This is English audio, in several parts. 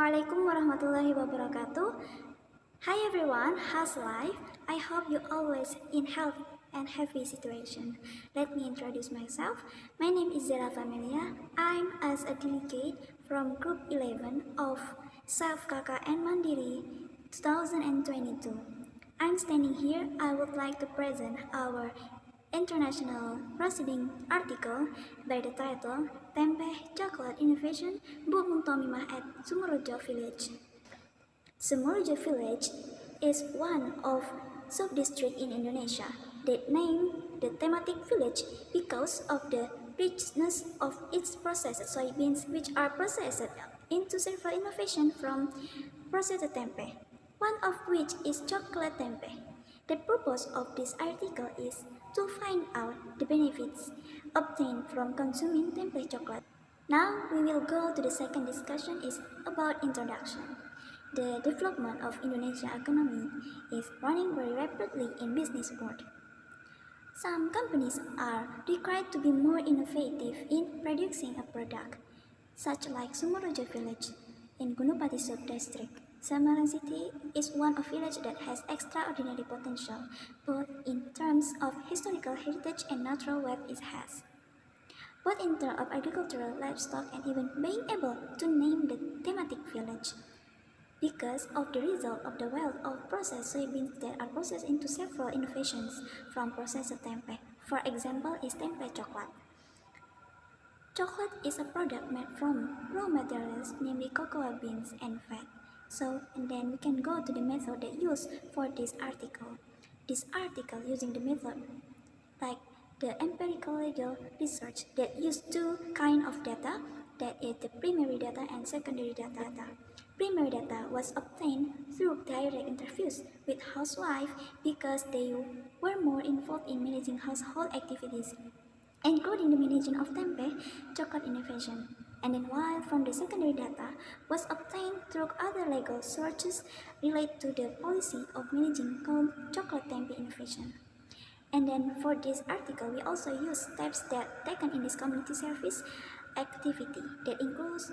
Assalamualaikum warahmatullahi wabarakatuh. Hi everyone, how's life? I hope you always in health and happy situation. Let me introduce myself. My name is Zella Famelia. I'm as a delegate from Group 11 of Self KKN Mandiri 2022. I'm standing here. I would like to present our international proceeding article by the title Tempe Chocolate Innovation Bu Mumtomimah at Sumurojo Village. Sumurojo Village is one of sub-district in Indonesia that named the thematic village because of the richness of its processed soybeans, which are processed into several innovations from processed tempe, one of which is chocolate tempe. The purpose of this article is to find out the benefits obtained from consuming tempe chocolate. Now we will go to the second discussion is about introduction. The development of Indonesia economy is running very rapidly in business world. Some companies are required to be more innovative in producing a product, such like Sumurojo village in Gunung Pati Sub-District. Semarang City is one of village that has extraordinary potential, both in terms of historical heritage and natural wealth it has. Both in terms of agricultural, livestock, and even being able to name the thematic village. Because of the result of the wealth of processed soybeans that are processed into several innovations from processed tempe. For example, is tempe chocolate. Chocolate is a product made from raw materials, namely cocoa beans and fat. And then we can go to the method that used for this article. This article using the method like the empirical legal research that use two kind of data, that is the primary data and secondary data. Primary data was obtained through direct interviews with housewives because they were more involved in managing household activities, including the managing of tempe chocolate innovation. And then while from the secondary data was obtained through other legal sources related to the policy of managing chocolate tempe innovation. And then for this article, we also use steps that taken in this community service activity that includes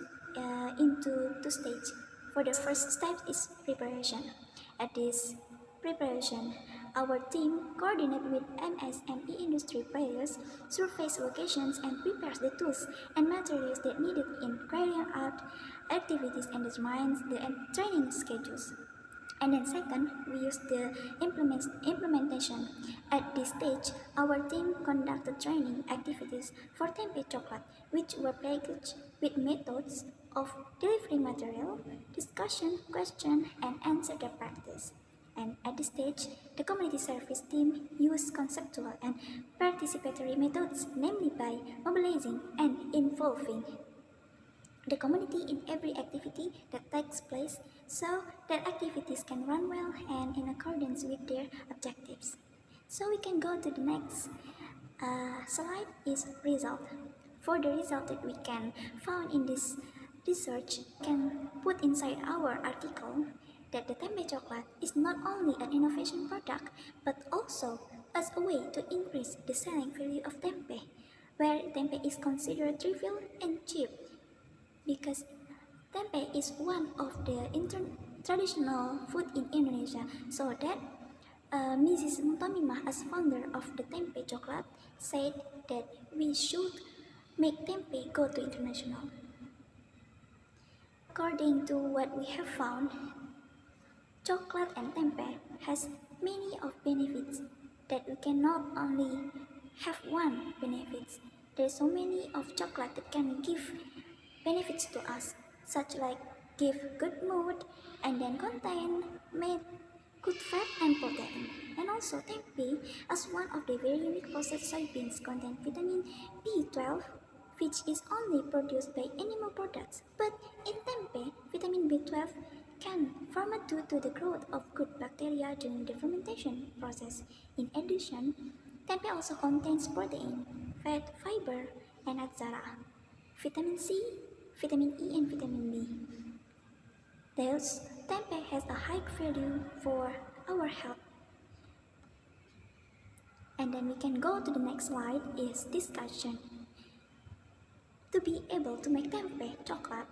into two stages. For the first step is preparation. At this preparation, our team coordinates with MSME industry players, surveys locations, and prepares the tools and materials that needed in carrying out activities and determines the training schedules. And then second, we use the implementation. At this stage, our team conducted training activities for tempe chocolate, which were packaged with methods of delivery material, discussion, question, and answer the practice. And at this stage, the community service team used conceptual and participatory methods, namely by mobilizing and involving the community in every activity that takes place so that activities can run well and in accordance with their objectives. So we can go to the next slide is result. For the result that we can found in this research can put inside our article that the tempe chocolate is not only an innovation product but also as a way to increase the selling value of tempe, where tempe is considered trivial and cheap because tempe is one of the traditional food in Indonesia. So that Mrs. Mutamimah, as founder of the tempe chocolate, said that we should make tempe go to international. According to what we have found, chocolate and tempe has many of benefits that we cannot only have one benefits. There's so many of chocolate that can give benefits to us, such like give good mood and then contain made good fat and protein. And also tempe as one of the very unique processed soybeans contain vitamin B12, which is only produced by animal products. But in tempe, vitamin B12 can form due to the growth of good bacteria during the fermentation process. In addition, tempe also contains protein, fat, fiber, and atsara, vitamin C, vitamin E, and vitamin B. Thus, tempe has a high value for our health. And then we can go to the next slide is discussion. To be able to make tempe chocolate,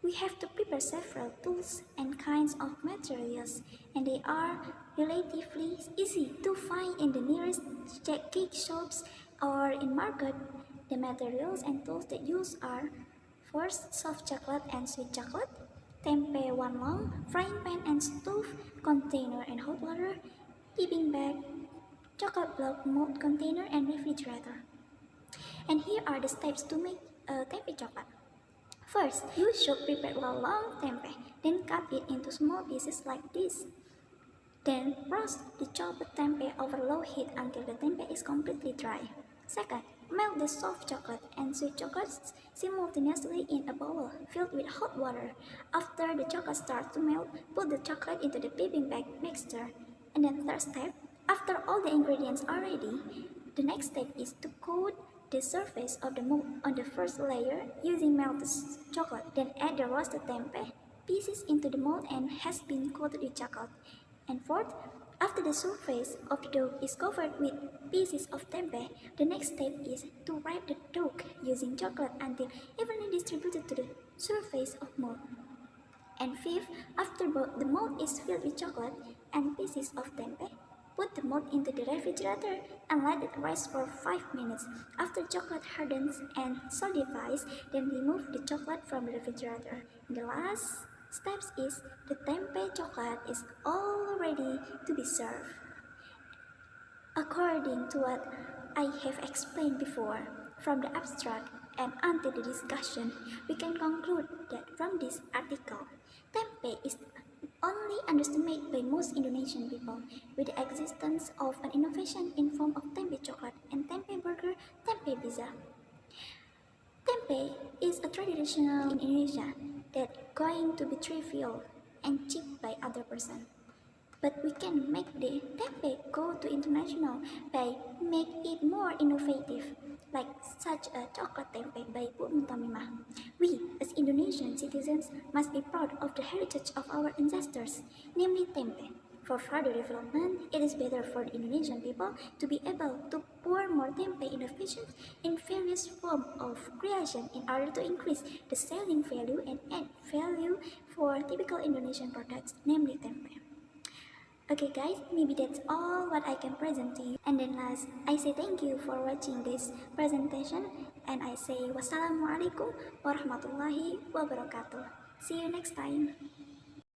We have to prepare several tools and kinds of materials, and they are relatively easy to find in the nearest cake shops or in market. The materials and tools that use are: first, soft chocolate and sweet chocolate, tempeh 1 long, frying pan and stove, container and hot water, heating bag, chocolate block mold container, and refrigerator. And here are the steps to make a tempeh chocolate. First, you should prepare a long tempeh, then cut it into small pieces like this. Then roast the chopped tempeh over low heat until the tempeh is completely dry. Second, melt the soft chocolate and sweet chocolates simultaneously in a bowl filled with hot water. After the chocolate starts to melt, put the chocolate into the piping bag mixture. And then third step, after all the ingredients are ready, the next step is to coat the surface of the mold on the first layer using melted chocolate. Then add the roasted tempeh pieces into the mold and has been coated with chocolate. And fourth, after the surface of the dough is covered with pieces of tempeh, the next step is to wrap the dough using chocolate until evenly distributed to the surface of mold. And fifth, after the mold is filled with chocolate and pieces of tempeh, put the mold into the refrigerator and let it rest for 5 minutes. After chocolate hardens and solidifies, then remove the chocolate from the refrigerator. And the last step is the tempeh chocolate is all ready to be served. According to what I have explained before, from the abstract and until the discussion, we can conclude that from this article, tempeh is only underestimated by most Indonesian people, with the existence of an innovation in form of tempeh chocolate and tempeh burger, tempeh pizza. Tempeh is a traditional in Indonesia that going to be trivial and cheap by other person. But we can make the tempeh go to international by make it more innovative, like such a chocolate tempeh by Bu Mutamimah. We, as Indonesian citizens, must be proud of the heritage of our ancestors, namely tempeh. For further development, it is better for the Indonesian people to be able to pour more tempeh innovations in various forms of creation in order to increase the selling value and add value for typical Indonesian products, namely tempeh. Okay guys, maybe that's all what I can present to you. And then last, I say thank you for watching this presentation and I say wassalamualaikum warahmatullahi wabarakatuh. See you next time.